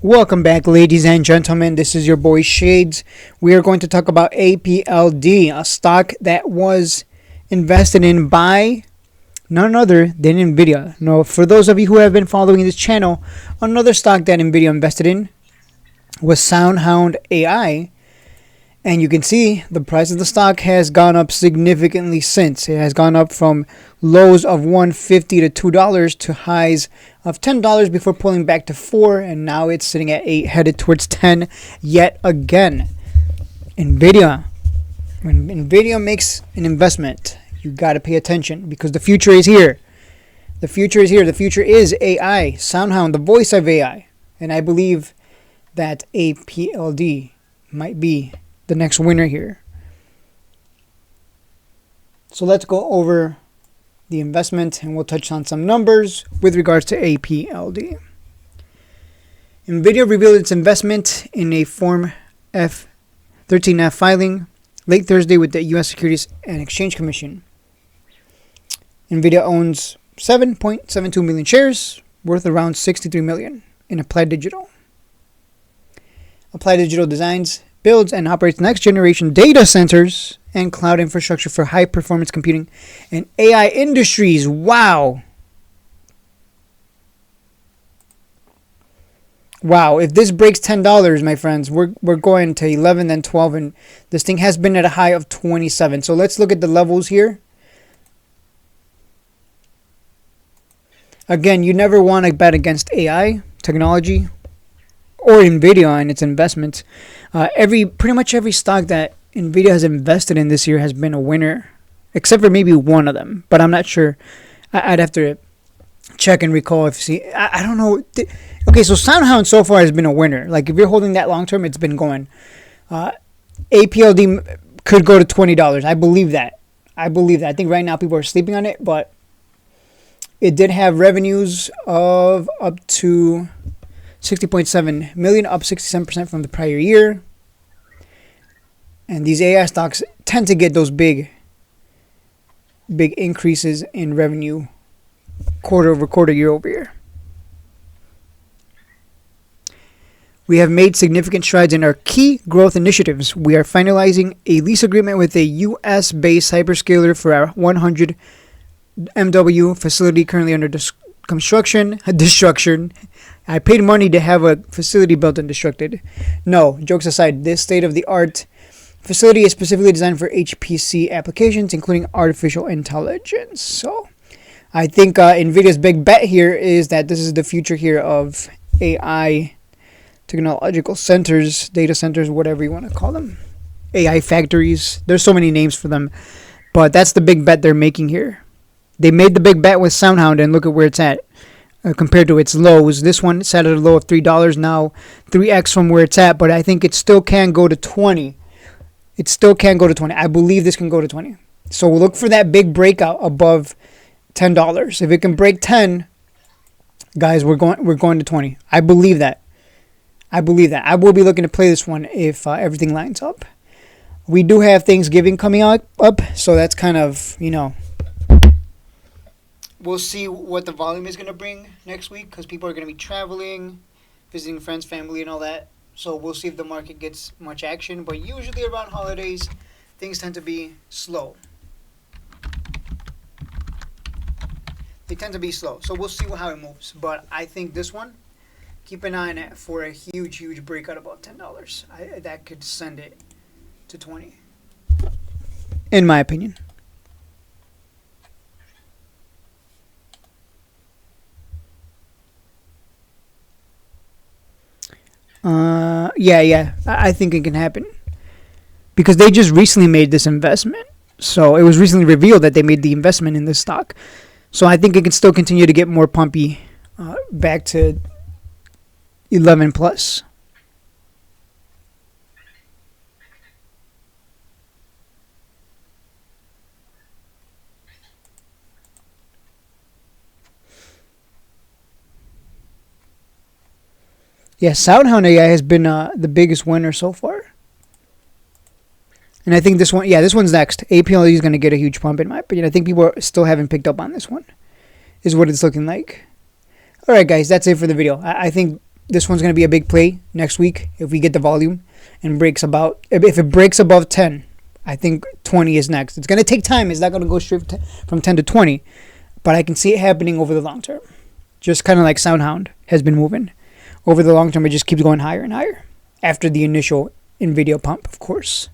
Welcome back, ladies and gentlemen. This is your boy Shades. We are going to talk about Apld, a stock that was invested in by none other than Nvda. Now, for those of you who have been following this channel, another stock that Nvda invested in was Soundound AI. And you can see the price of the stock has gone up significantly since. It has gone up from lows of $1.50 to $2 to highs of $10 before pulling back to $4, and now it's sitting at $8, headed towards $10 yet again. Nvda. When Nvda makes an investment, you got to pay attention because the future is here. The future is here. The future is AI. Soundound, the voice of AI. And I believe that Apld might be the next winner here. So let's go over the investment and we'll touch on some numbers with regards to Apld. Nvda revealed its investment in a Form F-13F filing late Thursday with the U.S. Securities and Exchange Commission. Nvda owns 7.72 million shares worth around $63 million in Applied Digital. Applied Digital designs, builds, and operates next-generation data centers and cloud infrastructure for high-performance computing and AI industries. Wow. Wow, if this breaks $10, my friends, we're going to 11, then 12, and this thing has been at a high of 27. So let's look at the levels here. Again, you never want to bet against AI technology or Nvda and its investments. Pretty much every stock that Nvda has invested in this year has been a winner, except for maybe one of them. But I'm not sure. I'd have to check and recall if I don't know. Okay, so Soundound so far has been a winner. Like if you're holding that long term, it's been going. Apld could go to $20. I believe that. I think right now people are sleeping on it, but it did have revenues of up to $60.7 million, up 67% from the prior year. And these AI stocks tend to get those big increases in revenue quarter over quarter, year over year. We have made significant strides in our key growth initiatives. We are finalizing a lease agreement with a U.S.-based hyperscaler for our 100 MW facility currently under construction. Destruction. I paid money to have a facility built and destructed. No, jokes aside, this state-of-the-art facility is specifically designed for HPC applications, including artificial intelligence. So I think Nvidia's big bet here is that this is the future here of AI technological centers, data centers, whatever you want to call them. AI factories. There's so many names for them. But that's the big bet they're making here. They made the big bet with Soundound, and look at where it's at. Compared to its lows. This one sat at a low of $3, now 3x from where it's at, but I think it still can go to 20. It still can go to 20. I believe this can go to 20. So we'll look for that big breakout above $10. If it can break 10, guys, we're going to 20. I believe that. I will be looking to play this one if everything lines up. We do have Thanksgiving coming up, so that's kind of, we'll see what the volume is going to bring next week because people are going to be traveling, visiting friends, family, and all that. So we'll see if the market gets much action. But usually around holidays, things tend to be slow. They tend to be slow. So we'll see how it moves. But I think this one, keep an eye on it for a huge breakout above $10. That could send it to 20. In my opinion. Yeah. I think it can happen because they just recently made this investment. So it was recently revealed that they made the investment in this stock. So I think it can still continue to get more pumpy back to 11 plus. Yeah, Soundound AI has been the biggest winner so far. And I think this one, this one's next. Apld is going to get a huge pump in my opinion. I think people still haven't picked up on this one, is what it's looking like. All right, guys, that's it for the video. I think this one's going to be a big play next week if we get the volume and if it breaks above 10. I think 20 is next. It's going to take time. It's not going to go straight from 10 to 20, but I can see it happening over the long term. Just kind of like Soundound has been moving. Over the long term, it just keeps going higher and higher after the initial Nvda pump, of course.